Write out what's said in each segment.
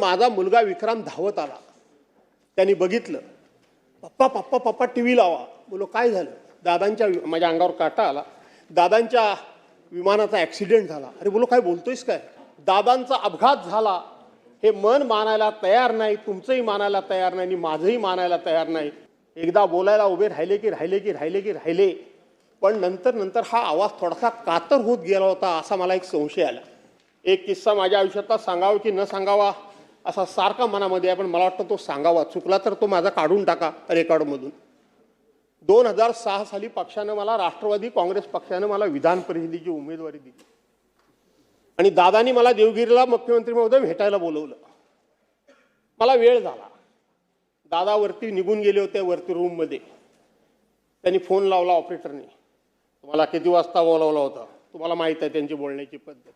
माझा मुलगा विक्रम धावत आला. त्यांनी बघितलं, पप्पा पप्पा पप्पा टी व्ही लावा. बोलो काय झालं? दादांच्या, माझ्या अंगावर काटा आला. दादांच्या विमानाचा ॲक्सिडेंट झाला. अरे बोलो काय बोलतोयस काय? दादांचा अपघात झाला हे मन मानायला तयार नाही, तुमचंही मानायला तयार नाही आणि माझंही मानायला तयार नाही. एकदा बोलायला उभे राहिले, पण नंतर हा आवाज थोडासा कातर होत गेला होता असा मला एक संशय आला. एक किस्सा माझ्या आयुष्यातला सांगावा की न सांगावा असा सारखा मनामध्ये आहे, पण मला वाटतं तो सांगावा. चुकला तर तो माझा काढून टाका रेकॉर्डमधून. 2006 साली पक्षानं मला, राष्ट्रवादी काँग्रेस पक्षानं मला विधान परिषदेची उमेदवारी दिली आणि दादानी मला देवगिरीला मुख्यमंत्री महोदय भेटायला बोलवलं. मला वेळ झाला. दादा वरती निघून गेले होते, वरती रूममध्ये. त्यांनी फोन लावला ऑपरेटरने, तुम्हाला किती वाजता बोलावला होता? तुम्हाला माहीत आहे त्यांची बोलण्याची पद्धत.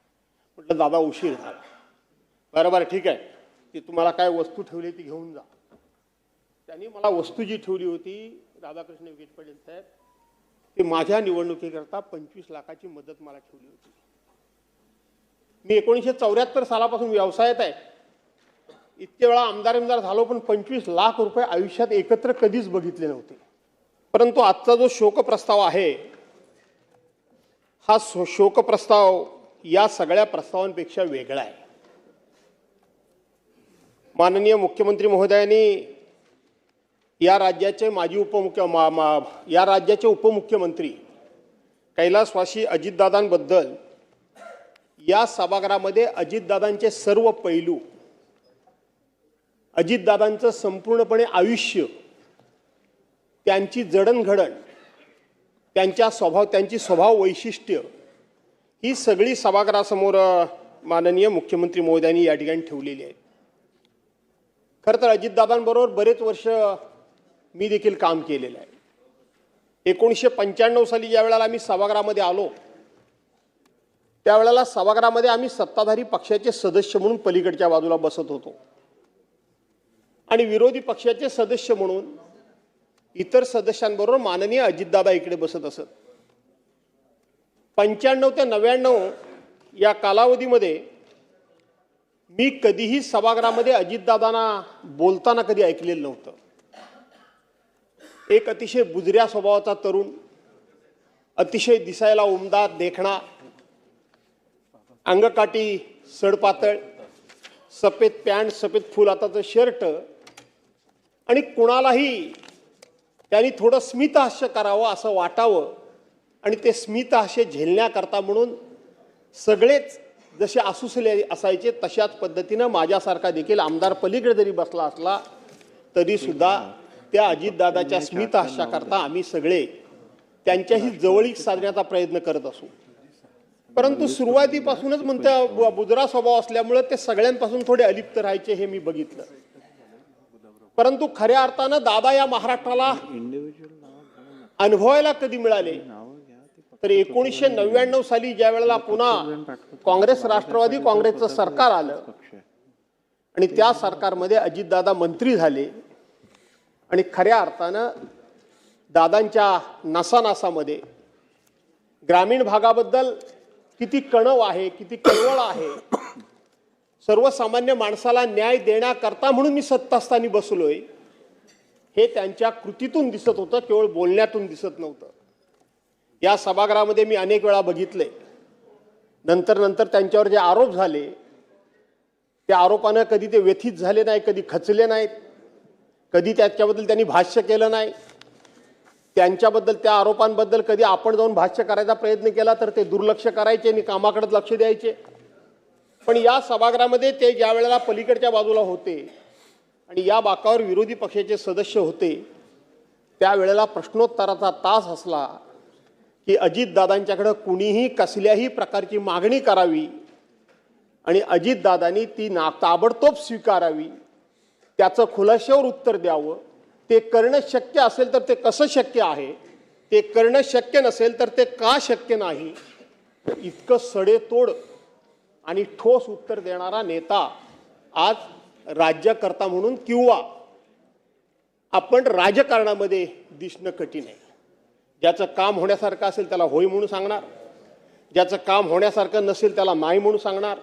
म्हटलं दादा उशीर झाला. बरोबर ठीक आहे, ती तुम्हाला काय वस्तू ठेवली ती घेऊन जा. त्यांनी मला वस्तू जी ठेवली होती राधाकृष्ण विखे पाटील साहेब, ते माझ्या निवडणुकीकरता 25 लाखाची मदत मला ठेवली होती. मी 1974 सालापासून व्यवसायात आहे. इतके वेळा आमदार झालो, पण 25 लाख रुपये आयुष्यात एकत्र कधीच बघितले नव्हते. परंतु आजचा जो शोकप्रस्ताव आहे, हा शोकप्रस्ताव या सगळ्या प्रस्तावांपेक्षा वेगळा आहे. माननीय मुख्यमंत्री महोदयांनी या राज्याचे या राज्याचे उपमुख्यमंत्री कैलासवासी अजितदादांबद्दल या सभागृहामध्ये अजितदादांचे सर्व पैलू, अजितदादांचं संपूर्णपणे आयुष्य, त्यांची जडणघडण, त्यांची स्वभाव वैशिष्ट्य ही सगळी सभागृहासमोर माननीय मुख्यमंत्री महोदयांनी या ठिकाणी ठेवलेली आहे. खरं तर अजितदादांबरोबर बरेच वर्ष मी देखील काम केलेलं आहे. 1995 साली ज्या वेळेला आम्ही सभागृहामध्ये आलो, त्यावेळेला सभागृहामध्ये आम्ही सत्ताधारी पक्षाचे सदस्य म्हणून पलीकडच्या बाजूला बसत होतो आणि विरोधी पक्षाचे सदस्य म्हणून इतर सदस्यांबरोबर माननीय अजितदादा इकडे बसत असत. 95 ते 99 या कालावधीमध्ये मी कधीही सभागृहामध्ये अजितदादांना बोलताना कधी ऐकलेलं नव्हतं. एक अतिशय बुजऱ्या स्वभावाचा तरुण, अतिशय दिसायला उमदा, देखणा, अंगकाठी सडपातळ, सफेद पॅन्ट, सफेद फुल हाताचं शर्ट आणि कुणालाही त्यांनी थोडं स्मितहास्य करावं असं वाटावं आणि ते स्मितहास्य झेलण्याकरता म्हणून सगळेच जसे आसुसले असायचे तशाच पद्धतीनं माझ्यासारखा देखील आमदार पलीकडे जरी बसला असला तरी सुद्धा त्या अजितदादाच्या स्मितहास्याकरता आम्ही सगळे त्यांच्याही जवळीक साधण्याचा प्रयत्न करत असू. परंतु सुरुवातीपासूनच म्हणते बुजरा स्वभाव असल्यामुळे ते सगळ्यांपासून थोडे अलिप्त राहायचे हे मी बघितलं. परंतु खऱ्या अर्थानं दादा या महाराष्ट्राला अनुभवायला कधी मिळाले तर 1999 साली ज्या वेळेला पुन्हा काँग्रेस, राष्ट्रवादी काँग्रेसचं सरकार आलं आणि त्या सरकारमध्ये अजितदादा मंत्री झाले आणि खऱ्या अर्थानं दादांच्या नसानसामध्ये ग्रामीण भागाबद्दल किती कणव आहे, किती कळवळ आहे, सर्वसामान्य माणसाला न्याय देण्याकरता म्हणून मी सत्तास्थानी बसलोय हे त्यांच्या कृतीतून दिसत होतं, केवळ बोलण्यातून दिसत नव्हतं. या सभागृहामध्ये मी अनेक वेळा बघितले. नंतर त्यांच्यावर जे आरोप झाले त्या आरोपानं कधी ते व्यथित झाले नाही, कधी खचले नाहीत, कधी त्याच्याबद्दल त्यांनी भाष्य केलं नाही. त्यांच्याबद्दल, त्या आरोपांबद्दल कधी आपण जाऊन भाष्य करायचा प्रयत्न केला तर ते दुर्लक्ष करायचे आणि कामाकडे लक्ष द्यायचे. पण या सभागृहामध्ये ते ज्या वेळेला पलीकडच्या बाजूला होते आणि या बाकावर विरोधी पक्षाचे सदस्य होते त्यावेळेला प्रश्नोत्तराचा तास असला की अजितदादांच्याकडे कुणीही कसल्याही प्रकारची मागणी करावी आणि अजितदादांनी ती ताबडतोब स्वीकारावी, त्याचं खुलाशावर उत्तर द्यावं. ते करणं शक्य असेल तर ते कसं शक्य आहे, ते करणं शक्य नसेल तर ते का शक्य नाही, इतकं सडेतोड आणि ठोस उत्तर देणारा नेता आज राज्यकर्ता म्हणून किंवा आपण राजकारणामध्ये दिसणं कठीण आहे. ज्याचं काम होण्यासारखं असेल त्याला होय म्हणून सांगणार, ज्याचं काम होण्यासारखं नसेल त्याला नाही म्हणून सांगणार,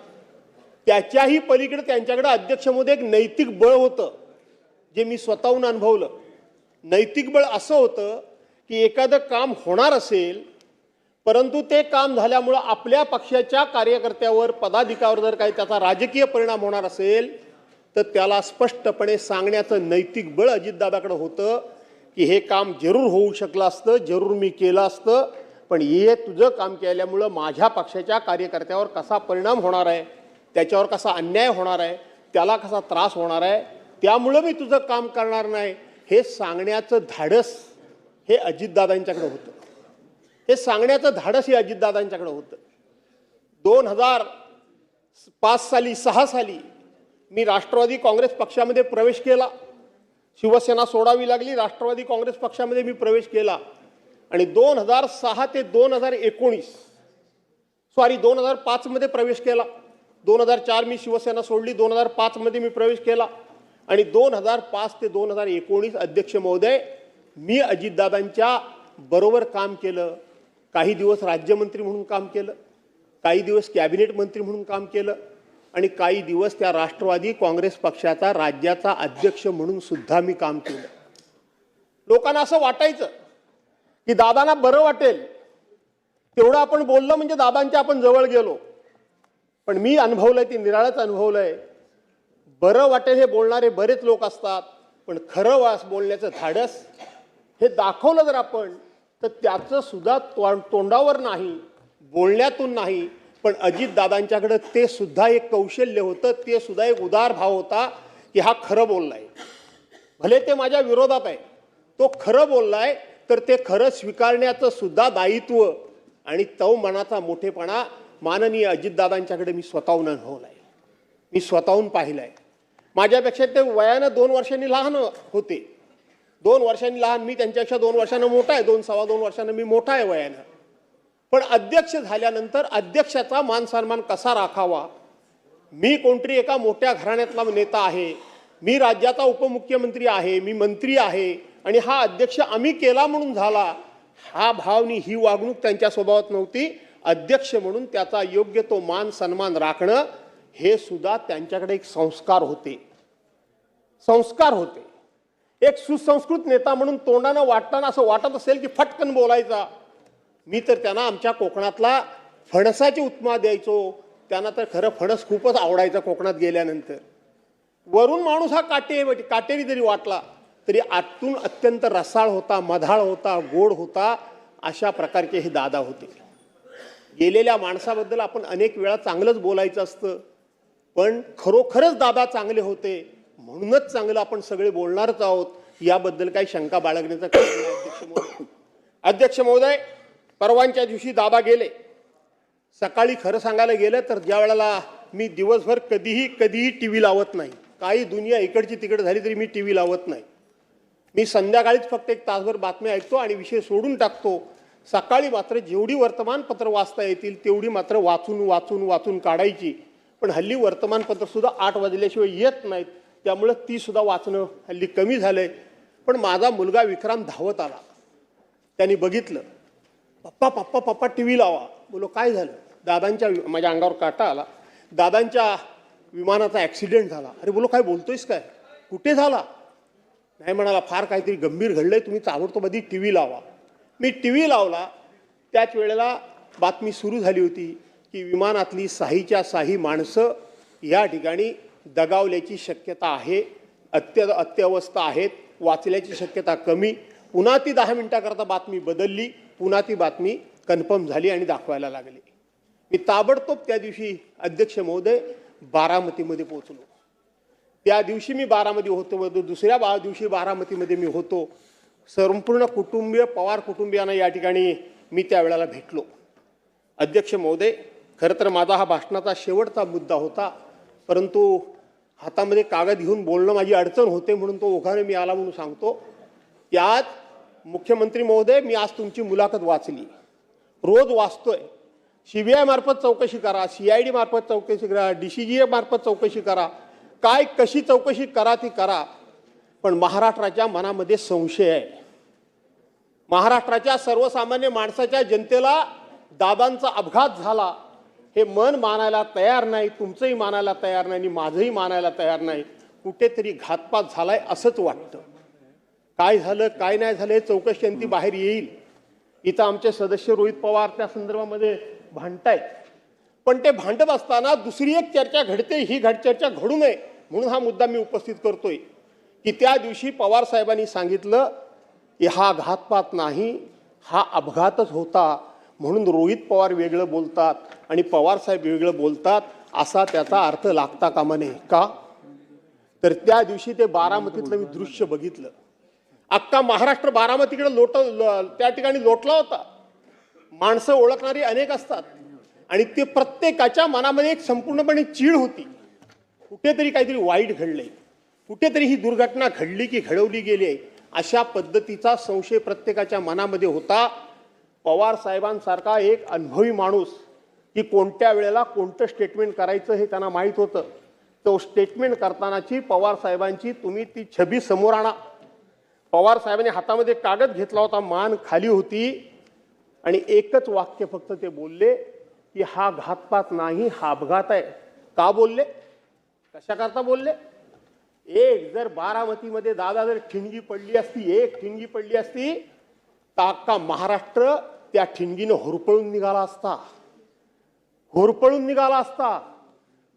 त्याच्याही पलीकडे त्यांच्याकडे अध्यक्ष महोदय एक नैतिक बळ होतं, जे मी स्वतःहून अनुभवलं. नैतिक बळ असं होतं की एखादं काम होणार असेल, परंतु ते काम झाल्यामुळं आपल्या पक्षाच्या कार्यकर्त्यावर, पदाधिकाऱ्यावर जर काही त्याचा राजकीय परिणाम होणार असेल तर त्याला स्पष्टपणे सांगण्याचं नैतिक बळ अजितदादाकडे होतं की हे काम जरूर होऊ शकलं असतं, जरूर मी केलं असतं, पण हे तुझं काम केल्यामुळं माझ्या पक्षाच्या कार्यकर्त्यावर कसा परिणाम होणार आहे, त्याच्यावर कसा अन्याय होणार आहे, त्याला कसा त्रास होणार आहे, त्यामुळं मी तुझं काम करणार नाही, हे सांगण्याचं धाडस हे अजितदादांच्याकडे होतं. हे सांगण्याचं धाडस हे अजितदादांच्याकडे होतं. 2005 साली 6 साली मी राष्ट्रवादी काँग्रेस पक्षामध्ये प्रवेश केला. शिवसेना सोडावी लागली, राष्ट्रवादी काँग्रेस पक्षामध्ये मी प्रवेश केला आणि 2006 ते 2005 मध्ये प्रवेश केला. 2004 मी शिवसेना सोडली, 2005 मध्ये मी प्रवेश केला आणि 2005 ते 2019 अध्यक्ष महोदय मी अजितदादांच्या बरोबर काम केलं. काही दिवस राज्यमंत्री म्हणून काम केलं, काही दिवस कॅबिनेट मंत्री म्हणून काम केलं आणि काही दिवस त्या राष्ट्रवादी काँग्रेस पक्षाचा राज्याचा अध्यक्ष म्हणून सुद्धा मी काम केलं. लोकांना असं वाटायचं की दादांना बरं वाटेल तेवढं आपण बोललं म्हणजे दादांच्या आपण जवळ गेलो. पण मी अनुभवलंय, ते निराळच अनुभवलंय, बरं वाटेल हे बोलणारे बरेच लोक असतात, पण खरं बोलण्याचं धाडस हे दाखवलं जर आपण तर त्याचं सुद्धा तोंडावर नाही, बोलण्यातून नाही, पण अजितदादांच्याकडे ते सुद्धा एक कौशल्य होतं, ते सुद्धा एक उदार भाव होता की हा खरं बोललाय. भले ते माझ्या विरोधात आहे, तो खरं बोललाय तर ते खरं स्वीकारण्याचं सुद्धा दायित्व आणि तो मनाचा मोठेपणा माननीय अजितदादांच्याकडे मी स्वतःहून अनुभवलाय, मी स्वतःहून पाहिलाय. माझ्यापेक्षा ते वयानं 2 वर्षांनी लहान होते, 2 वर्षांनी लहान, मी त्यांच्यापेक्षा 2 वर्षांनं मोठा आहे, 2-2.25 वर्षांनं मी मोठा आहे वयानं. पण अध्यक्ष झाल्यानंतर अध्यक्षाचा मान सन्मान कसा राखावा, मी कोणतरी एका मोठ्या घराण्यातला नेता आहे, मी राज्याचा उपमुख्यमंत्री आहे, मी मंत्री आहे आणि हा अध्यक्ष आम्ही केला म्हणून झाला, हा भावनी ही वागणूक त्यांच्या स्वभावात नव्हती. अध्यक्ष म्हणून त्याचा योग्य तो मान सन्मान राखणं हे सुद्धा त्यांच्याकडे एक संस्कार होते, संस्कार होते. एक सुसंस्कृत नेता म्हणून तोंडानं वाटताना असं वाटत असेल की फटकन बोलायचा. मी तर त्यांना आमच्या कोकणातला फणसाची उपमा द्यायचो, त्यांना तर खरं फणस खूपच आवडायचं कोकणात गेल्यानंतर. वरून माणूस हा काटेरी जरी वाटला तरी आतून अत्यंत रसाळ होता, मधाळ होता, गोड होता. अशा प्रकारचे हे दादा होते. गेलेल्या माणसाबद्दल आपण अनेक वेळा चांगलंच बोलायचं असतं, पण खरोखरच दादा चांगले होते म्हणूनच चांगलं आपण सगळे बोलणारच आहोत, याबद्दल काही शंका बाळगण्याचं कारण नाही. अध्यक्ष महोदय, परवांच्या दिवशी दादा गेले. सकाळी खरं सांगायला गेलं तर ज्या वेळेला मी दिवसभर कधीही टी व्ही लावत नाही, काही दुनिया इकडची तिकडे झाली तरी मी टी व्ही लावत नाही. मी संध्याकाळीच फक्त 1 तासभर बातम्या ऐकतो आणि विषय सोडून टाकतो. सकाळी मात्र जेवढी वर्तमानपत्र वाचता येतील तेवढी मात्र वाचून काढायची. पण हल्ली वर्तमानपत्र सुद्धा 8 वाजल्याशिवाय येत नाहीत, त्यामुळं ती सुद्धा वाचणं हल्ली कमी झालंय. पण माझा मुलगा विक्रांत धावत आला, त्यांनी बघितलं, पप्पा टी व्ही लावा. बोलो काय झालं? दादांच्या, माझ्या अंगावर काटा आला, दादांच्या विमानाचा ॲक्सिडेंट झाला. अरे बोलो काय बोलतोयस काय, कुठे झाला? नाही म्हणाला, फार काहीतरी गंभीर घडलंय, तुम्ही ताबडतोब टी व्ही लावा. मी टी व्ही लावला. त्याच वेळेला बातमी सुरू झाली होती की विमानातली साहीच्या साही माणसं या ठिकाणी दगावल्याची शक्यता आहे, अत्यवस्था आहेत, वाचल्याची शक्यता कमी. पुन्हा ती 10 मिनिटाकरता बातमी बदलली, पुन्हा ती बातमी कन्फर्म झाली आणि दाखवायला लागली. मी ताबडतोब त्या दिवशी अध्यक्ष महोदय बारामतीमध्ये पोहोचलो. त्या दिवशी मी बारामती होतो, दुसऱ्या दिवशी बारामतीमध्ये मी होतो. संपूर्ण कुटुंबीय, पवार कुटुंबियांना या ठिकाणी मी त्यावेळेला भेटलो. अध्यक्ष महोदय, खरं तर माझा हा भाषणाचा शेवटचा मुद्दा होता, परंतु हातामध्ये कागद घेऊन बोलणं माझी अडचण होते म्हणून तो ओघाने मी आला म्हणून सांगतो. यात मुख्यमंत्री महोदय, मी आज तुमची मुलाखत वाचली, रोज वाचतोय. CBI मार्फत चौकशी करा, CID मार्फत चौकशी करा, DCGA मार्फत चौकशी करा, काय कशी चौकशी करा ती करा, पण महाराष्ट्राच्या मनामध्ये संशय आहे. महाराष्ट्राच्या सर्वसामान्य माणसाच्या जनतेला दादांचा अपघात झाला हे मन मानायला तयार नाही, तुमचंही मानायला तयार नाही आणि माझंही मानायला तयार नाही. कुठेतरी घातपात झालाय असंच वाटतं. काय झालं काय नाही झालं हे चौकशी अंती बाहेर येईल. इथं आमचे सदस्य रोहित पवार त्या संदर्भामध्ये भांडतायत, पण ते भांडत असताना दुसरी एक चर्चा घडते, ही चर्चा घडू नये म्हणून हा मुद्दा मी उपस्थित करतोय की त्या दिवशी पवार साहेबांनी सांगितलं की हा घातपात नाही, हा अपघातच होता, म्हणून रोहित पवार वेगळं बोलतात आणि पवार साहेब वेगळं बोलतात असा त्याचा अर्थ लागता कामा नये. का तर त्या दिवशी ते बारामतीतलं मी दृश्य बघितलं. अख्खा महाराष्ट्र बारामतीकडे त्या ठिकाणी लोटला होता. माणसं ओळखणारी अनेक असतात आणि ते प्रत्येकाच्या मनामध्ये एक संपूर्णपणे चीड होती. कुठेतरी काहीतरी वाईट घडलंय, कुठेतरी ही दुर्घटना घडली की घडवली गेली आहे अशा पद्धतीचा संशय प्रत्येकाच्या मनामध्ये होता. पवार साहेबांसारखा एक अनुभवी माणूस की कोणत्या वेळेला कोणतं स्टेटमेंट करायचं हे त्यांना माहीत होतं. तो स्टेटमेंट करतानाची पवार साहेबांची तुम्ही ती छबी समोर आणा. पवार साहेबांनी हातामध्ये कागद घेतला होता, मान खाली होती आणि एकच वाक्य फक्त ते बोलले की हा घातपात नाही, हा अपघात आहे. का बोलले, कशा करता बोलले? एक जर बारामतीमध्ये दादा जर ठिणगी पडली असती, एक ठिणगी पडली असती तर अख्खा महाराष्ट्र त्या ठिणगीनं होरपळून निघाला असता, होरपळून निघाला असता.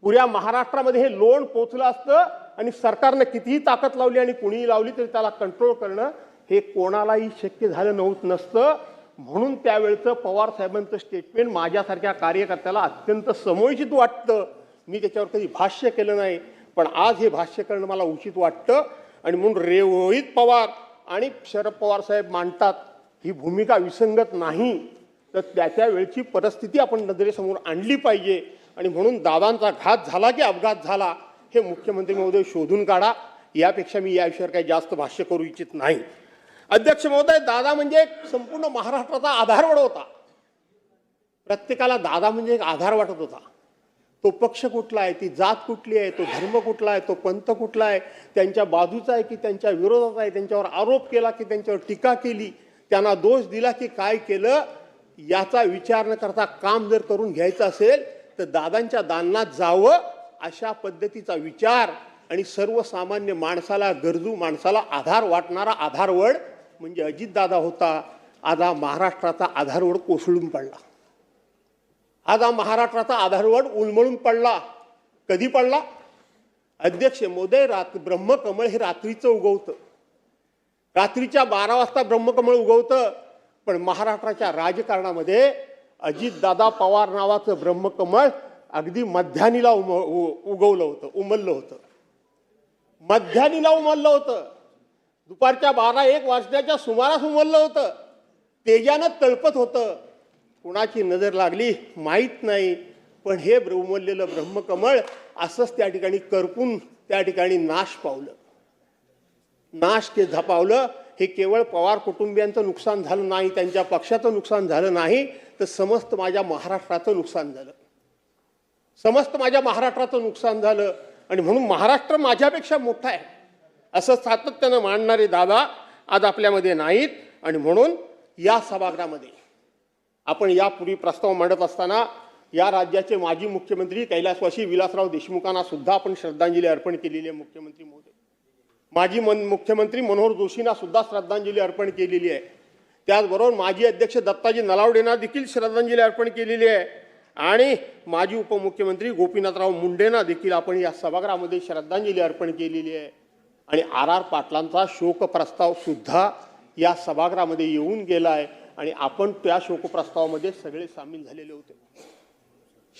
पुऱ्या महाराष्ट्रामध्ये हे लोण पोचलं असतं आणि सरकारनं कितीही ताकद लावली आणि कुणीही लावली तरी त्याला कंट्रोल करणं हे कोणालाही शक्य झालं नसतं. म्हणून त्यावेळचं पवार साहेबांचं स्टेटमेंट माझ्यासारख्या कार्यकर्त्याला अत्यंत समयोचित वाटतं. मी त्याच्यावर कधी भाष्य केलं नाही, पण आज हे भाष्य करणं मला उचित वाटतं. आणि म्हणून रोहित पवार आणि शरद पवार साहेब मांडतात ही भूमिका विसंगत नाही, तर त्या वेळची परिस्थिती आपण नजरेसमोर आणली पाहिजे. आणि म्हणून दादांचा घात झाला की अपघात झाला हे मुख्यमंत्री महोदय शोधून काढा. यापेक्षा मी या विषयावर काही जास्त भाष्य करू इच्छित नाही. अध्यक्ष महोदय, दादा म्हणजे एक संपूर्ण महाराष्ट्राचा आधारवड होता. प्रत्येकाला दादा म्हणजे एक आधार वाटत होता. तो पक्ष कुठला आहे, ती जात कुठली आहे, तो धर्म कुठला आहे, तो पंथ कुठला आहे, त्यांच्या बाजूचा आहे की त्यांच्या विरोधात आहे, त्यांच्यावर आरोप केला की त्यांच्यावर टीका केली, त्यांना दोष दिला की काय केलं, याचा विचार न करता काम जर करून घ्यायचं असेल तर दादांच्या दालनात जावं अशा पद्धतीचा विचार आणि सर्वसामान्य माणसाला, गरजू माणसाला आधार वाटणारा आधारवड म्हणजे अजितदादा होता. आज हा महाराष्ट्राचा आधारवड कोसळून पडला. आज हा महाराष्ट्राचा आधारवड उलमळून पडला. कधी पडला? अध्यक्ष महोदय, ब्रह्मकमळ हे रात्रीचं उगवतं, रात्रीच्या 12 वाजता ब्रह्मकमळ उगवतं. पण महाराष्ट्राच्या राजकारणामध्ये अजितदादा पवार नावाचं ब्रह्मकमळ अगदी मध्यानीला उगवलं होतं, उमललं होतं. मध्यानीला उमललं होतं. दुपारच्या 12-1 वाजण्याच्या सुमारास उमललं होतं. तेजानं तळपत होतं. कुणाची नजर लागली माहीत नाही, पण हे उमललेलं ब्रह्मकमळ असंच त्या ठिकाणी करपून त्या ठिकाणी नाश पावलं. नाश के झपावलं. हे केवळ पवार कुटुंबियांचं नुकसान झालं नाही, त्यांच्या पक्षाचं नुकसान झालं नाही, तर समस्त माझ्या महाराष्ट्राचं नुकसान झालं. समस्त माझ्या महाराष्ट्राचं नुकसान झालं. आणि म्हणून महाराष्ट्र माझ्यापेक्षा मोठा आहे असं सातत्यानं मांडणारे दादा आज आपल्यामध्ये नाहीत. आणि म्हणून या सभागृहामध्ये आपण यापूर्वी प्रस्ताव मांडत असताना या राज्याचे माजी मुख्यमंत्री कैलासवासी विलासराव देशमुखांना सुद्धा आपण श्रद्धांजली अर्पण केलेली आहे. मुख्यमंत्री महोदय, माजी मुख्यमंत्री मनोहर जोशींना सुद्धा श्रद्धांजली अर्पण केलेली आहे. त्याचबरोबर माजी अध्यक्ष दत्ताजी नलावडेंना देखील श्रद्धांजली अर्पण केलेली आहे. आणि माजी उपमुख्यमंत्री गोपीनाथराव मुंडेंना देखील आपण या सभागृहामध्ये श्रद्धांजली अर्पण केलेली आहे. आणि आर पाटलांचा शोक प्रस्ताव सुद्धा या सभागृहामध्ये येऊन गेला आहे आणि आपण त्या शोकप्रस्तावामध्ये सगळे सामील झालेले होते.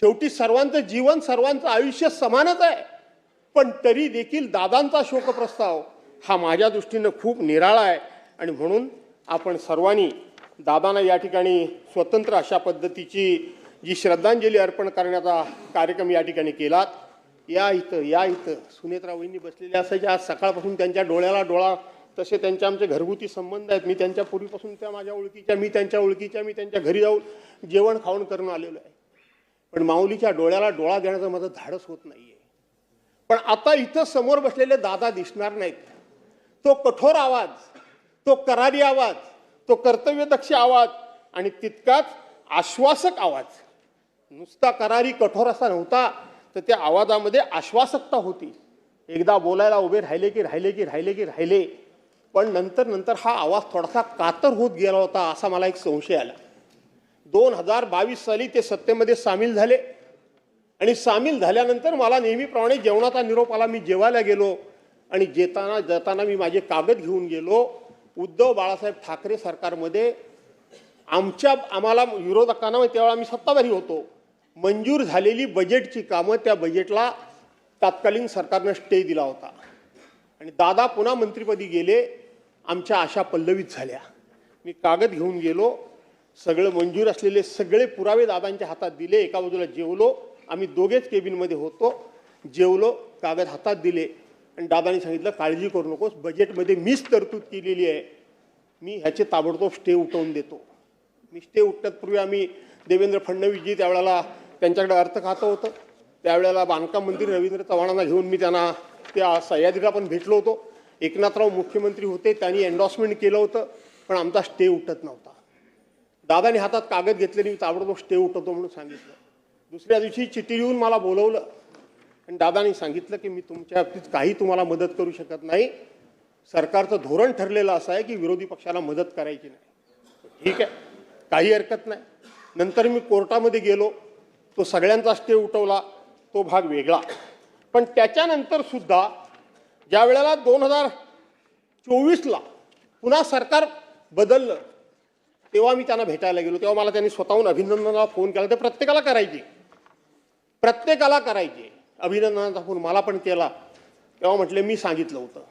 शेवटी सर्वांचं जीवन, सर्वांचं आयुष्य समानच आहे, पण तरी देखील दादांचा शोकप्रस्ताव हा माझ्या दृष्टीनं खूप निराळा आहे. आणि म्हणून आपण सर्वांनी दादांना या ठिकाणी स्वतंत्र अशा पद्धतीची जी श्रद्धांजली अर्पण करण्याचा कार्यक्रम या ठिकाणी केलात. या इथं सुनेत्रा वहिनी बसलेल्या असायच्या. आज सकाळपासून त्यांच्या डोळ्याला डोळा, तसे त्यांचे आमचे घरगुती संबंध आहेत. मी त्यांच्या पूर्वीपासून त्या माझ्या ओळखीच्या, मी त्यांच्या ओळखीच्या, मी त्यांच्या घरी जाऊन जेवण खाऊन करून आलेलो आहे. पण माऊलीच्या डोळ्याला डोळा देण्याचं माझं धाडस होत नाहीये. पण आता इथं समोर बसलेले दादा दिसणार नाहीत. तो कठोर आवाज, तो करारी आवाज, तो कर्तव्यदक्ष आवाज आणि तितकाच आश्वासक आवाज नुसता करारी कठोर असा नव्हता, तर त्या आवाजामध्ये आश्वासकता होती. एकदा बोलायला उभे राहिले की राहिले की राहिले की राहिले, पण नंतर नंतर हा आवाज थोडासा कातर होत गेला होता असा मला एक संशय आला. 2022 साली ते सत्तेमध्ये सामील झाले आणि सामील झाल्यानंतर मला नेहमीप्रमाणे जेवणाचा निरोप आला. मी जेवायला गेलो आणि जाताना मी माझे कागद घेऊन गेलो. उद्धव बाळासाहेब ठाकरे सरकारमध्ये आम्हाला विरोधकांना, त्यावेळेला आम्ही सत्ताधारी होतो, मंजूर झालेली बजेटची कामं, त्या बजेटला तत्कालीन सरकारनं स्टे दिला होता आणि दादा पुन्हा मंत्रिपदी गेले. आमच्या आशा पल्लवित झाल्या. मी कागद घेऊन गेलो, सगळं मंजूर असलेले सगळे पुरावे दादांच्या हातात दिले. एका बाजूला जेवलो, आम्ही दोघेच केबिनमध्ये होतो, जेवलो, कागद हातात दिले आणि दादांनी सांगितलं काळजी करू नकोस, बजेटमध्ये मीच तरतूद केलेली आहे, मी ह्याचे ताबडतोब स्टे उठवून देतो. मी स्टे उठण्यापूर्वी आम्ही देवेंद्र फडणवीसजी, त्यावेळेला त्यांच्याकडे अर्थ खातं होतं, त्यावेळेला बांधकाम मंत्री रवींद्र चव्हाणांना घेऊन मी त्यांना त्या सह्याद्रीला पण भेटलो होतो. एकनाथराव मुख्यमंत्री होते, त्यांनी एन्डॉर्समेंट केलं होतं, पण आमचा स्टे उठत नव्हता. दादाने हातात कागद घेतले, मी ताबडतोब स्टे उठवतो म्हणून सांगितलं. दुसऱ्या दिवशी चिठ्ठी लिहून मला बोलवलं आणि दादानी सांगितलं की मी तुमच्या बाबतीत काही तुम्हाला मदत करू शकत नाही. सरकारचं धोरण ठरलेलं असं आहे की विरोधी पक्षाला मदत करायची नाही. ठीक आहे, काही हरकत नाही. नंतर मी कोर्टामध्ये गेलो, तो सगळ्यांचा स्टे उठवला, तो भाग वेगळा. पण त्याच्यानंतर सुद्धा ज्या वेळेला 2024ला पुन्हा सरकार बदललं, तेव्हा मी त्यांना भेटायला गेलो. तेव्हा मला त्यांनी स्वतःहून अभिनंदनाला फोन केला. ते प्रत्येकाला करायचे अभिनंदनाचा फोन, मला पण केला. तेव्हा म्हटले मी सांगितलं होतं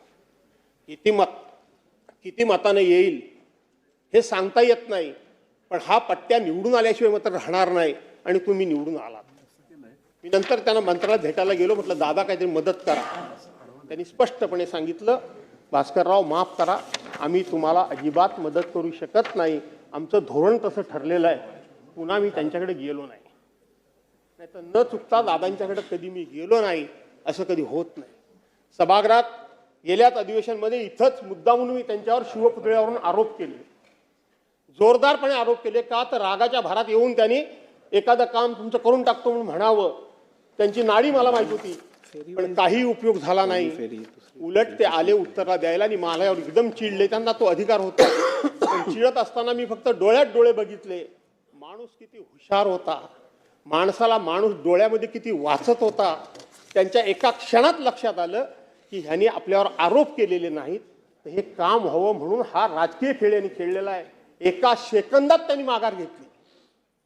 किती मताने येईल हे सांगता येत नाही, पण हा पट्ट्या निवडून आल्याशिवाय मात्र राहणार नाही आणि तुम्ही निवडून आलात. मी नंतर त्यांना मंत्रालयात भेटायला गेलो, म्हटलं दादा काहीतरी मदत करा. त्यांनी स्पष्टपणे सांगितलं भास्करराव माफ करा, आम्ही तुम्हाला अजिबात मदत करू शकत नाही, आमचं धोरण तसं ठरलेलं आहे. पुन्हा मी त्यांच्याकडे गेलो नाही. नाहीतर न चुकता दादांच्याकडे कधी मी गेलो नाही असं कधी होत नाही. सभागृहात गेल्याच अधिवेशनमध्ये इथंच मुद्दामून मी त्यांच्यावर शिवपुतळ्यावरून आरोप केले, जोरदारपणे आरोप केले. का तर रागाच्या भरात येऊन त्यांनी एखादं काम तुमचं करून टाकतो म्हणून म्हणावं. त्यांची नाडी मला माहित होती, पण काही उपयोग झाला नाही. उलट ते आले उत्तरला द्यायला आणि माझ्यावर एकदम चिडले. त्यांना तो अधिकार होता, पण चिडत असताना मी फक्त डोळ्यात डोळे बघितले. माणूस किती हुशार होता, माणसाला माणूस डोळ्यामध्ये किती वाचत होता. त्यांच्या एका क्षणात लक्षात आलं की ह्यांनी आपल्यावर आरोप केलेले नाहीत, तर हे काम व्हावं म्हणून हा राजकीय खेळ यांनी खेळलेला आहे. एका सेकंदात त्यांनी माघार घेतली,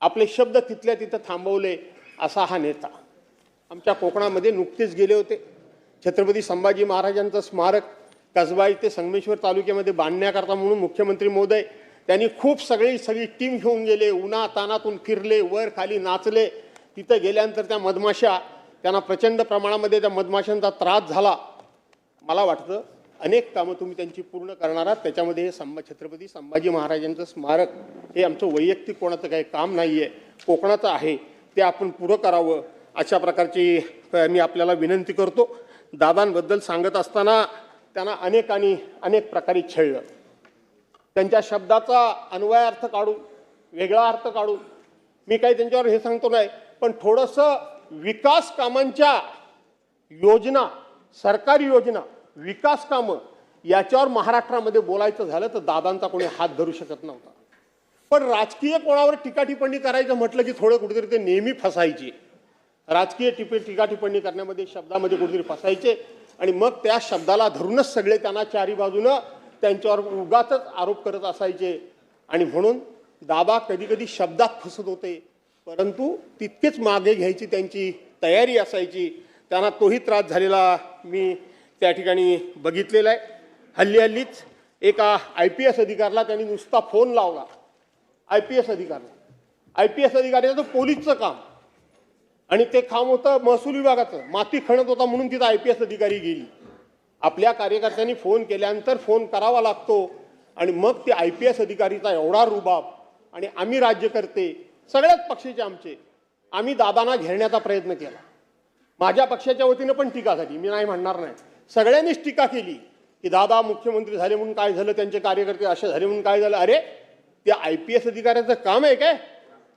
आपले शब्द तिथल्या तिथं थांबवले. असा हा नेता. आमच्या कोकणामध्ये नुकतेच गेले होते. छत्रपती संभाजी महाराजांचं स्मारक कसबा ते संगमेश्वर तालुक्यामध्ये बांधण्याकरता म्हणून मुख्यमंत्री महोदय त्यांनी खूप सगळी टीम घेऊन गेले. उन्हा तानातून फिरले, वर खाली नाचले. तिथं गेल्यानंतर त्या मधमाशा, त्यांना प्रचंड प्रमाणामध्ये त्या मधमाशांचा त्रास झाला. मला वाटतं अनेक कामं तुम्ही त्यांची पूर्ण करणार आहात. त्याच्यामध्ये हे छत्रपती संभाजी महाराजांचं स्मारक हे आमचं वैयक्तिक कोणाचं काही काम नाही आहे, कोकणाचं आहे, ते आपण पुरं करावं अशा प्रकारची मी आपल्याला विनंती करतो. दादांबद्दल सांगत असताना त्यांना अनेक प्रकारे छळलं. त्यांच्या शब्दाचा अन्वय अर्थ काढून, वेगळा अर्थ काढून मी काही त्यांच्यावर हे सांगतो नाही, पण थोडंसं विकास कामांच्या योजना, सरकारी योजना, विकास कामं याच्यावर महाराष्ट्रामध्ये बोलायचं झालं तर दादांचा कोणी हात धरू शकत नव्हता. पण राजकीय कोणावर टीका टिप्पणी करायचं म्हटलं की थोडं कुठेतरी ते नेहमी फसायचे. राजकीय टीका टिप्पणी करण्यामध्ये, शब्दामध्ये कुठेतरी फसायचे आणि मग त्या शब्दाला धरूनच सगळे त्यांना चारी बाजूनं त्यांच्यावर उगाचच आरोप करत असायचे. आणि म्हणून दादा कधी कधी शब्दात फसत होते, परंतु तितकेच मागे घ्यायची त्यांची तयारी असायची. त्यांना तोही त्रास झालेला मी त्या ठिकाणी बघितलेला आहे. हल्लीच एका IPS अधिकाऱ्याला त्यांनी नुसता फोन लावला. IPS अधिकाऱ्याचं पोलीसचं काम आणि ते काम होतं महसूल विभागाचं, माती खणत होता म्हणून तिथं IPS अधिकारी गेली. आपल्या कार्यकर्त्यांनी फोन केल्यानंतर फोन करावा लागतो आणि मग ते IPS अधिकारीचा एवढा रुबाब. आणि आम्ही राज्यकर्ते सगळ्याच पक्षाचे आमचे, आम्ही दादांना घेण्याचा प्रयत्न केला. माझ्या पक्षाच्या वतीनं पण टीका झाली, मी नाही म्हणणार नाही. सगळ्यांनीच टीका केली की दादा मुख्यमंत्री झाले म्हणून काय झालं, त्यांचे कार्यकर्ते असे झाले म्हणून काय झालं. अरे ते IPS अधिकाऱ्याचं काम आहे काय?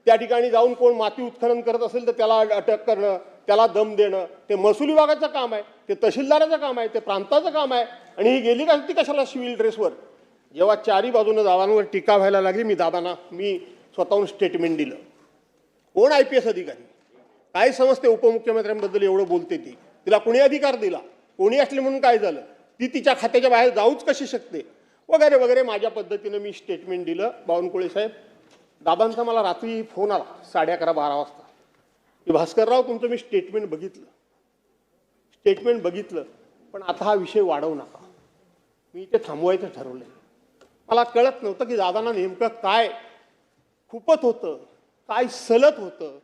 त्या ठिकाणी जाऊन कोण माती उत्खनन करत असेल तर त्याला अटक करणं, त्याला दम देणं, ते महसूल विभागाचं काम आहे, ते तहसीलदाराचं काम आहे, ते प्रांताचं काम आहे. आणि ही गेली का ती कशाला सिव्हिल ड्रेसवर? जेव्हा चारी बाजूनं दादांवर टीका व्हायला लागली, मी स्वतःहून स्टेटमेंट दिलं. कोण IPS अधिकारी, काय समजते उपमुख्यमंत्र्यांबद्दल एवढं बोलते ती? तिला कोणी अधिकार दिला? कोणी असले म्हणून काय झालं? ती तिच्या खात्याच्या बाहेर जाऊच कशी शकते? वगैरे वगैरे माझ्या पद्धतीनं मी स्टेटमेंट दिलं. बावनकुळे साहेब, दादांचा मला रात्री फोन आला 11:30-12 वाजता की भास्करराव तुमचं मी स्टेटमेंट बघितलं, पण आता हा विषय वाढवू नका. मी इथे थांबवायचं ठरवलं. मला कळत नव्हतं की दादांना नेमकं काय खुपत होतं, काय सलत होतं.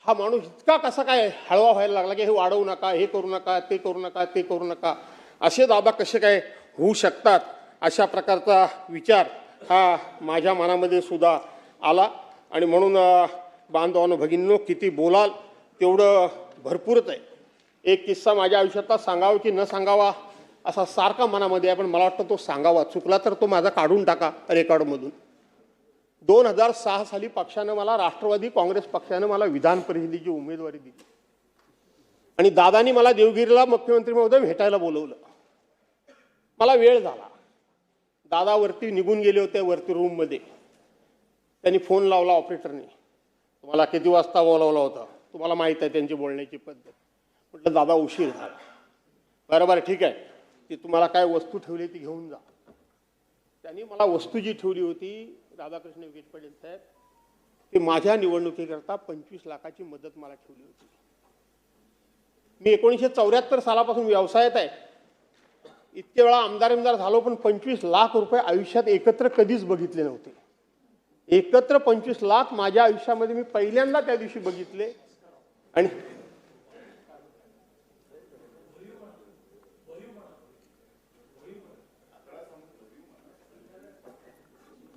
हा माणूस इतका कसा काय हळवा व्हायला लागला की हे वाढवू नका, हे करू नका, ते करू नका, ते करू नका. असे दादा कसे काय होऊ शकतात? अशा प्रकारचा विचार हा माझ्या मनामध्ये सुद्धा आला. आणि म्हणून बांधवांनो, भगिनींनो, किती बोलाल तेवढं भरपूरच आहे. एक किस्सा माझ्या आयुष्यातला सांगावा की न सांगावा असा सारखा मनामध्ये आहे, पण मला वाटतं तो सांगावा. चुकला तर तो माझा काढून टाका रेकॉर्डमधून. 2006 साली पक्षानं मला, राष्ट्रवादी काँग्रेस पक्षानं मला विधान परिषदेची उमेदवारी दिली आणि दादानी मला देवगिरीला मुख्यमंत्री महोदय भेटायला बोलवलं. मला वेळ झाला. दादा वरती निघून गेले होते, वरती रूममध्ये. त्यांनी फोन लावला ऑपरेटरने, तुम्हाला किती वाजता बोलावला होता? तुम्हाला माहीत आहे त्यांची बोलण्याची पद्धत. म्हटलं दादा उशीर झाला. बरोबर, ठीक आहे, ती तुम्हाला काय वस्तू ठेवली ती घेऊन जा. त्यांनी मला वस्तू जी ठेवली होती, राधाकृष्ण विखे पाटील साहेब, ती माझ्या निवडणुकीकरता 25 लाखाची मदत मला ठेवली होती. मी 1974 सालापासून व्यवसायात आहे. इतके वेळा आमदार झालो, पण 25 लाख रुपये आयुष्यात एकत्र कधीच बघितले नव्हते. एकत्र 25 लाख माझ्या आयुष्यामध्ये मी पहिल्यांदा त्या दिवशी बघितले. आणि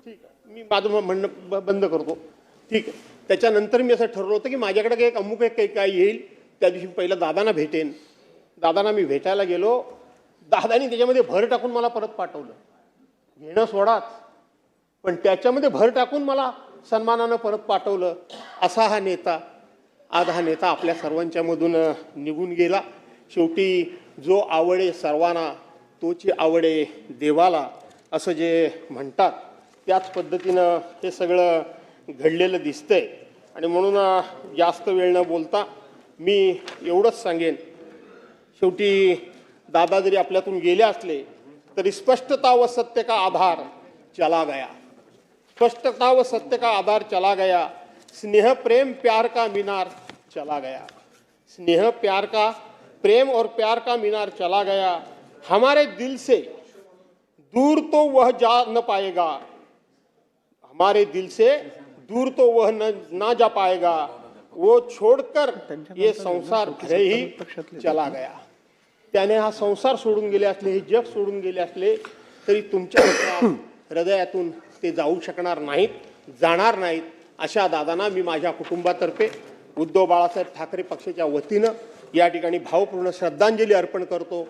ठीक आहे, मी माझं म्हणणं बंद करतो. ठीक आहे. त्याच्यानंतर मी असं ठरवलं होतं की माझ्याकडे एक अमुक काही काय येईल, त्या दिवशी पहिलं दादांना भेटेन. दादांना मी भेटायला गेलो. दादानी त्याच्यामध्ये भर टाकून मला परत पाठवलं. घेणं सोडाच, पण त्याच्यामध्ये भर टाकून मला सन्मानानं परत पाठवलं. असा हा नेता, आज हा नेता आपल्या सर्वांच्या मधून निघून गेला. शेवटी जो आवडे सर्वांना तोची आवडे देवाला, असं जे म्हणतात, त्याच पद्धतीनं हे सगळं घडलेलं दिसतंय. आणि म्हणून जास्त वेळ न बोलता मी एवढंच सांगेन, शेवटी दादा जरी आपल्यातून गेले असले तरी स्पष्टता व सत्य का आधार चला गया. स्पष्टता व सत्य का आधार चला गया. स्नेह प्रेम प्यार का मीनार चला गया. स्नेह प्यार का, प्रेम और प्यार का मीनार चला गया. हमारे दिल से दूर तो वह जा न पाएगा. हमारे दिल से दूर तो वह ना जा पाएगा. वो छोड़कर ये संसार भले ही चला गया. त्याने हा संसार सोडून गेले असले, हे जग सोडून गेले असले तरी तुमच्या हृदयातून ते जाऊ शकणार नाहीत, जाणार नाहीत. अशा दादांना मी माझ्या कुटुंबातर्फे, उद्धव बाळासाहेब ठाकरे पक्षाच्या वतीनं या ठिकाणी भावपूर्ण श्रद्धांजली अर्पण करतो.